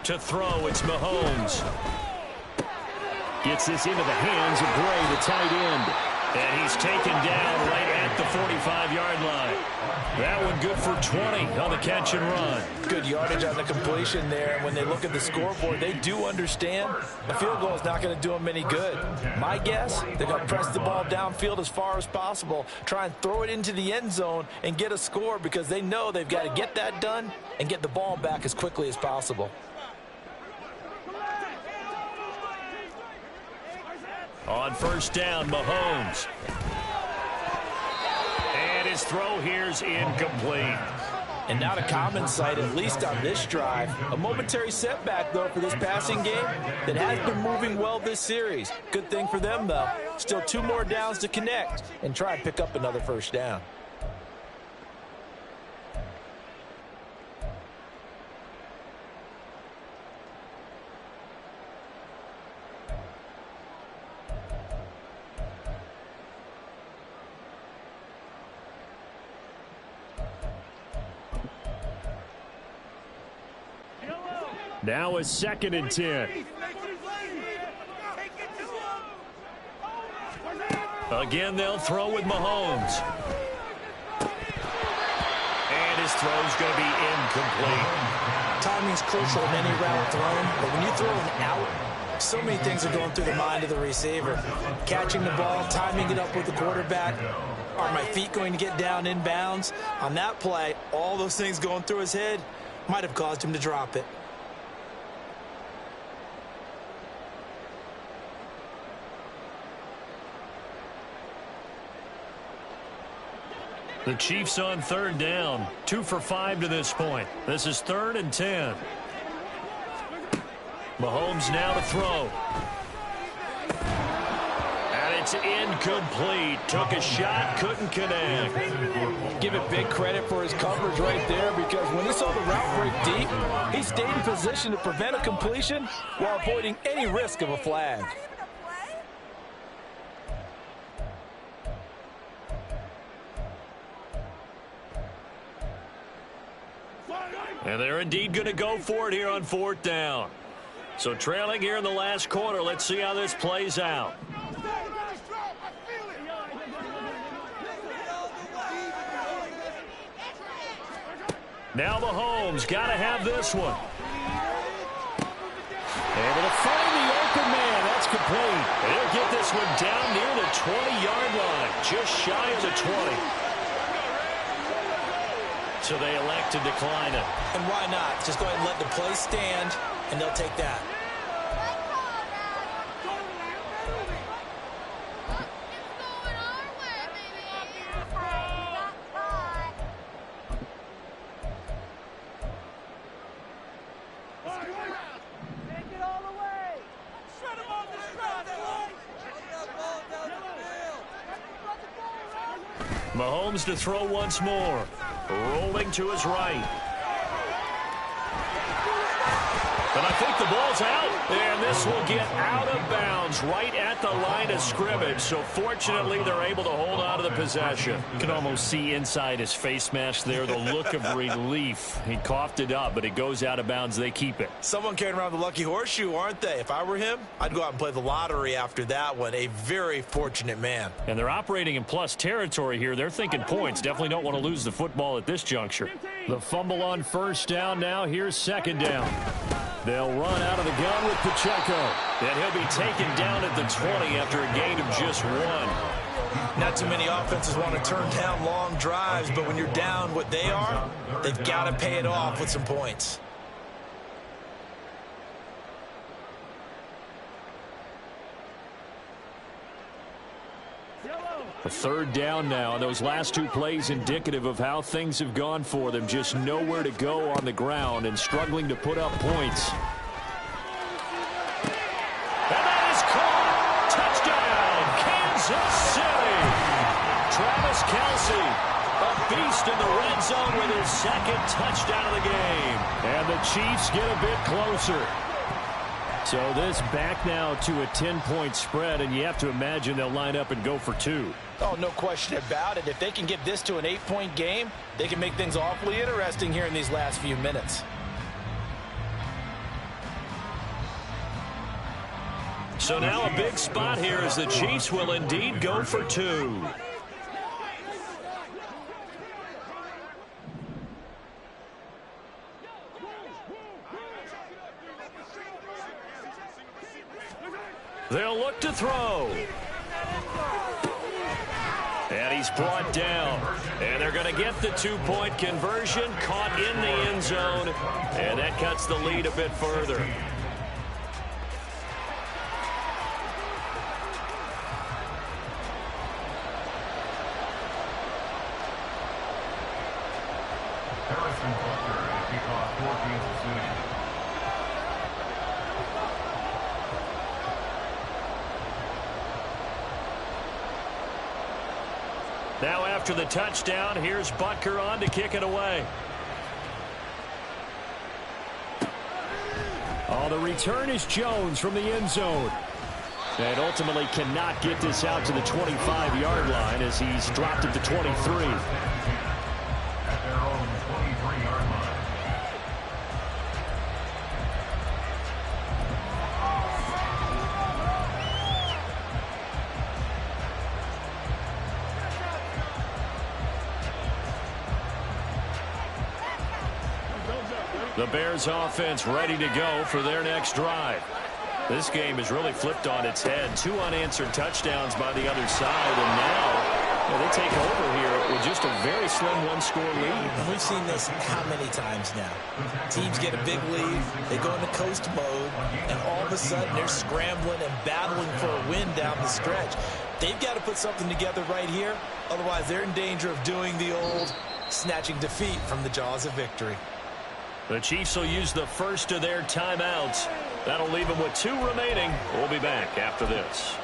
To throw, it's Mahomes. Gets this into the hands of Gray, the tight end. And he's taken down right at the 45-yard line. That one good for 20 on the catch and run. Good yardage on the completion there. When they look at the scoreboard, they do understand a field goal is not going to do them any good. My guess, they're going to press the ball downfield as far as possible, try and throw it into the end zone and get a score because they know they've got to get that done and get the ball back as quickly as possible. On 1st down, Mahomes. And his throw here's incomplete. And not a common sight, at least on this drive. A momentary setback, though, for this passing game that has been moving well this series. Good thing for them, though. Still 2 more downs to connect and try and pick up another 1st down. Now a 2nd and 10. Again, they'll throw with Mahomes. And his throw's going to be incomplete. Timing's crucial in any route thrown, but when you throw an out, so many things are going through the mind of the receiver. Catching the ball, timing it up with the quarterback. Are my feet going to get down in bounds? On that play, all those things going through his head might have caused him to drop it. The Chiefs on 3rd down. 2 for 5 to this point. This is 3rd and 10. Mahomes now to throw. And it's incomplete. Took a shot, couldn't connect. Give it big credit for his coverage right there, because when he saw the route break deep, he stayed in position to prevent a completion while avoiding any risk of a flag. And they're indeed going to go for it here on 4th down. So trailing here in the last quarter. Let's see how this plays out. Now Mahomes got to have this one. Able to find the open man. That's complete. He'll get this one down near the 20-yard line. Just shy of the 20. So they elect to decline it. And why not? Just go ahead and let the play stand, and they'll take that. Take it all the way. Shut him off the strap, Mahomes to throw once more. Rolling to his right. But I think the ball's out. And this will get out of bounds right at the line of scrimmage. So fortunately, they're able to hold on to the possession. You can almost see inside his face mask there the look of relief. He coughed it up, but it goes out of bounds. They keep it. Someone carrying around the lucky horseshoe, aren't they? If I were him, I'd go out and play the lottery after that one. A very fortunate man. And they're operating in plus territory here. They're thinking points. Definitely don't want to lose the football at this juncture. The fumble on 1st down now. Here's 2nd down. They'll run out of the gun with Pacheco. And he'll be taken down at the 20 after a gain of just 1. Not too many offenses want to turn down long drives, but when you're down what they are, they've got to pay it off with some points. A 3rd down now. Those last 2 plays indicative of how things have gone for them. Just nowhere to go on the ground and struggling to put up points. And that is caught. Touchdown, Kansas City. Travis Kelce, a beast in the red zone with his 2nd touchdown of the game. And the Chiefs get a bit closer. So this back now to a 10-point spread, and you have to imagine they'll line up and go for 2. Oh, no question about it. If they can get this to an 8-point game, they can make things awfully interesting here in these last few minutes. So now a big spot here as the Chiefs will indeed go for 2. They'll look to throw. And he's brought down. And they're going to get the 2-point conversion. Caught in the end zone. And that cuts the lead a bit further. Harrison Butker at kickoff for Kansas City. Now after the touchdown, here's Butker on to kick it away. Oh, the return is Jones from the end zone. And ultimately cannot get this out to the 25-yard line as he's dropped at the 23. At their own 23-yard line. The Bears offense ready to go for their next drive. This game is really flipped on its head. 2 unanswered touchdowns by the other side, and now they take over here with just a very slim one-score lead. And we've seen this how many times now? Teams get a big lead, they go into coast mode, and all of a sudden they're scrambling and battling for a win down the stretch. They've got to put something together right here, otherwise they're in danger of doing the old snatching defeat from the jaws of victory. The Chiefs will use the first of their timeouts. That'll leave them with 2 remaining. We'll be back after this.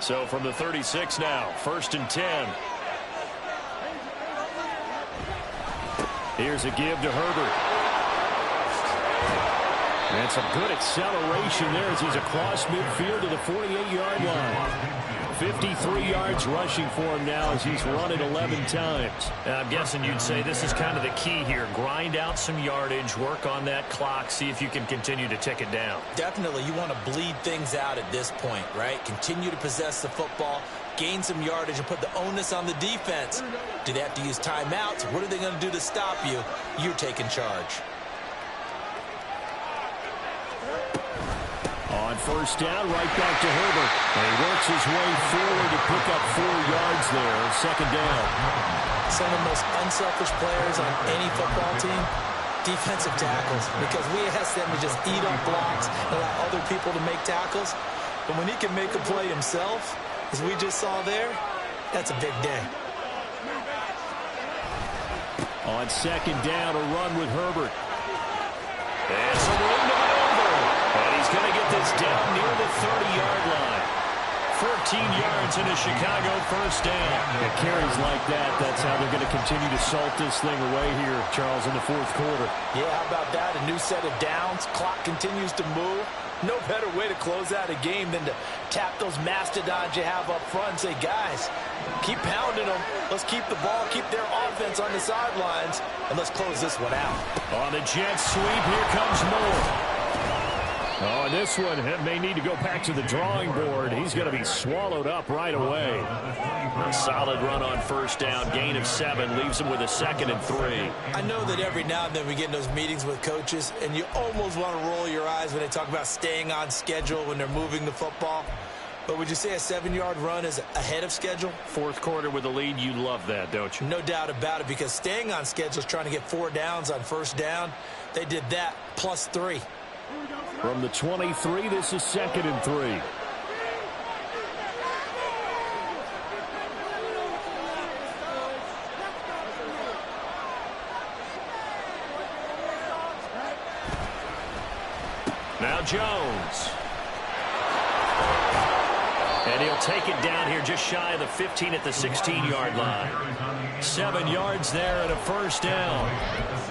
So from the 36 now, 1st and 10. Here's a give to Herbert. And some good acceleration there as he's across midfield to the 48-yard line. 53 yards rushing for him now as he's run it 11 times. I'm guessing you'd say this is kind of the key here. Grind out some yardage, work on that clock, see if you can continue to tick it down. Definitely, you want to bleed things out at this point, right? Continue to possess the football, gain some yardage, and put the onus on the defense. Do they have to use timeouts? What are they going to do to stop you? You're taking charge. On 1st down, right back to Herbert. And he works his way forward to pick up 4 yards there on 2nd down. Some of the most unselfish players on any football team, defensive tackles, because we ask them to just eat up blocks and allow other people to make tackles. But when he can make a play himself, as we just saw there, that's a big day. On 2nd down, a run with Herbert. And some room to maneuver. And he's going to get this down near the 30-yard line. 14 yards in a Chicago 1st down. And carries like that, that's how they're going to continue to salt this thing away here, Charles, in the 4th quarter. Yeah, how about that? A new set of downs. Clock continues to move. No better way to close out a game than to tap those mastodons you have up front and say, guys, keep pounding them. Let's keep the ball, keep their offense on the sidelines, and let's close this one out. On the jet sweep, here comes Moore. Oh, and this one may need to go back to the drawing board. He's going to be swallowed up right away. A solid run on 1st down, gain of 7, leaves him with a 2nd and 3. I know that every now and then we get in those meetings with coaches, and you almost want to roll your eyes when they talk about staying on schedule when they're moving the football. But would you say a 7-yard run is ahead of schedule? 4th quarter with a lead, you love that, don't you? No doubt about it, because staying on schedule is trying to get 4 downs on 1st down. They did that plus 3. From the 23, this is 2nd and 3. Now Jones. And he'll take it down here just shy of the 15 at the 16-yard line. 7 yards there and a 1st down.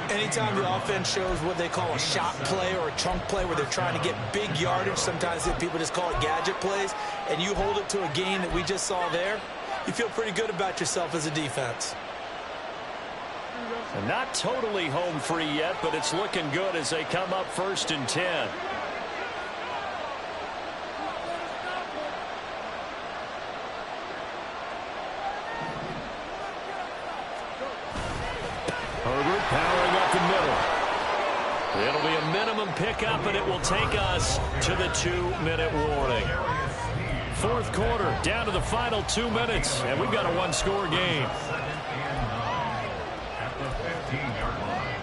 Anytime the offense shows what they call a shot play or a chunk play where they're trying to get big yardage, sometimes people just call it gadget plays, and you hold it to a gain that we just saw there, you feel pretty good about yourself as a defense. And not totally home free yet, but it's looking good as they come up 1st and 10. Herbert powering up the middle. It'll be a minimum pickup, and it will take us to the 2-minute warning. 4th quarter, down to the final 2 minutes, and we've got a 1-score game. At the 15-yard line.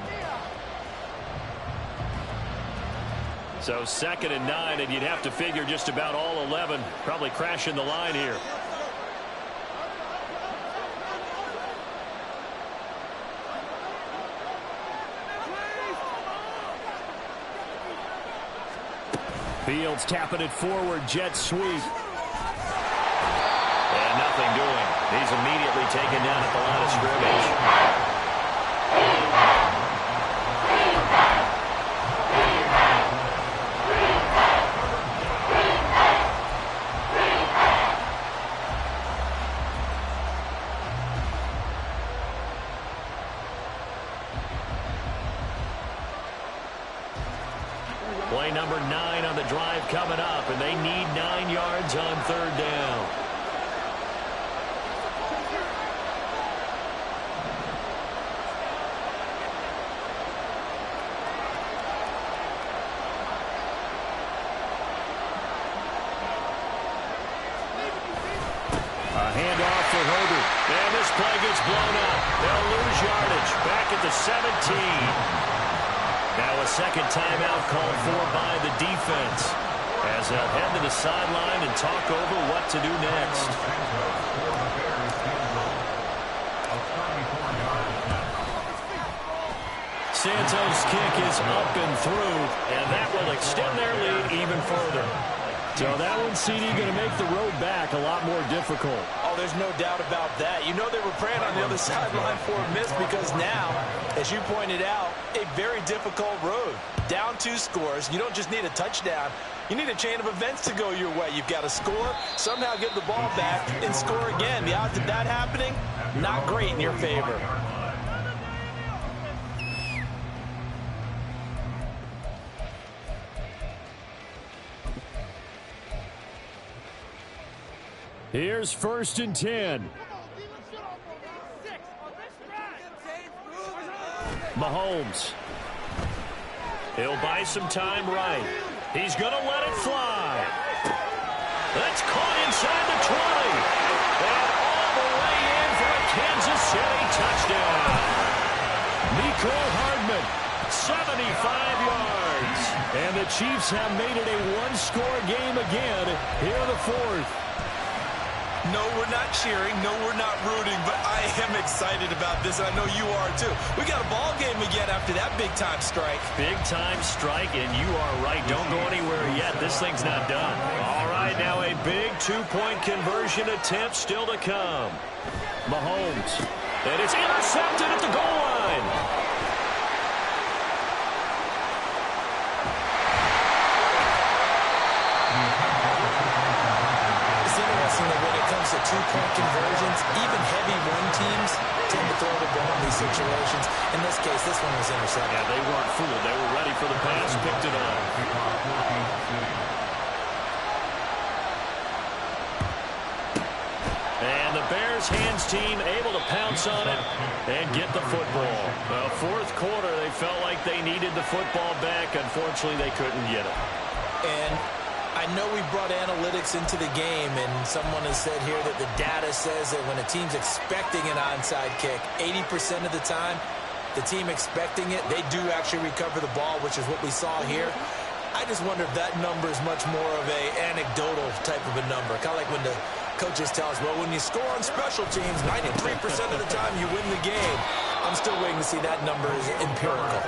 So 2nd and 9, and you'd have to figure just about all 11 probably crashing the line here. Fields tapping it forward, jet sweep. And nothing doing. He's immediately taken down at the line of scrimmage. number 9 on the drive coming up, and they need 9 yards on 3rd down. Handoff for Herbert. And this play gets blown up. They'll lose yardage. Back at the 17. Now a second timeout called for by the defense, as they'll head to the sideline and talk over what to do next. Santos' kick is up and through, and that will extend their lead even further. So that one, CD, going to make the road back a lot more difficult. Oh, there's no doubt about that. You know they were praying on the other sideline for a miss, because now, as you pointed out, a very difficult road. Down 2 scores. You don't just need a touchdown. You need a chain of events to go your way. You've got to score, somehow get the ball back, and score again. The odds of that happening, not great in your favor. Here's 1st and 10. Mahomes. He'll buy some time right. He's going to let it fly. That's caught inside the 20. And all the way in for a Kansas City touchdown. Mecole Hardman, 75 yards. And the Chiefs have made it a one-score game again here in the 4th. No, we're not cheering. No, we're not rooting. But I am excited about this, and I know you are too. We got a ball game again after that big-time strike. Big-time strike, and you are right. Don't go anywhere yet. This thing's not done. All right, now a big 2-point conversion attempt still to come. Mahomes. And it's intercepted at the goal line. That when it comes to 2-point conversions, even heavy run teams tend to throw the ball in these situations. In this case, this one was intercepted. Yeah, they weren't fooled. They were ready for the pass, picked it up. And the Bears hands team able to pounce on it and get the football. Well, 4th quarter, they felt like they needed the football back. Unfortunately, they couldn't get it. And I know we brought analytics into the game, and someone has said here that the data says that when a team's expecting an onside kick, 80% of the time, the team expecting it, they do actually recover the ball, which is what we saw here. I just wonder if that number is much more of a anecdotal type of a number. Kind of like when the coaches tell us, well, when you score on special teams, 93% of the time you win the game. I'm still waiting to see that number is empirical.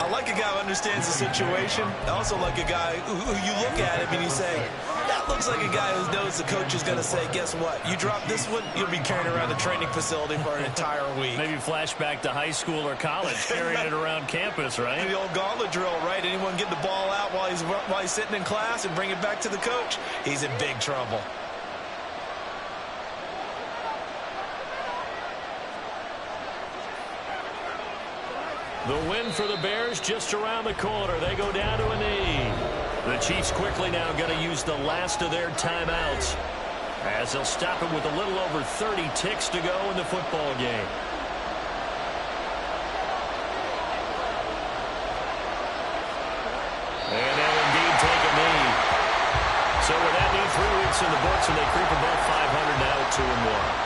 I like a guy who understands the situation. I also like a guy who you look at him and you say, that looks like a guy who knows the coach is going to say, guess what? You drop this one, you'll be carrying around the training facility for an entire week. Maybe flashback to high school or college, carrying it around campus, right? The old gauntlet drill, right? Anyone get the ball out while he's sitting in class and bring it back to the coach? He's in big trouble. The win for the Bears just around the corner. They go down to a knee. The Chiefs quickly now going to use the last of their timeouts, as they'll stop it with a little over 30 ticks to go in the football game. And they'll indeed take a knee. So with that knee, 3 weeks in the books, and they creep above 500 now at 2-1.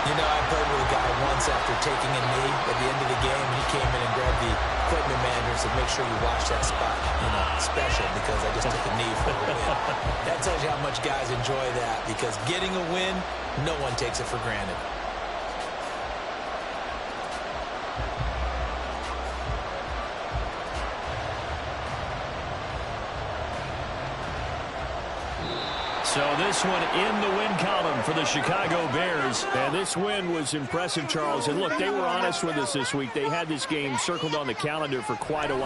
You know, I played with a guy once after taking a knee at the end of the game. He came in and grabbed the equipment manager and said, make sure you watch that spot, special, because I just took a knee for a win. That tells you how much guys enjoy that, because getting a win, no one takes it for granted. So this one in the win column for the Chicago Bears. And this win was impressive, Charles. And look, they were honest with us this week. They had this game circled on the calendar for quite a while.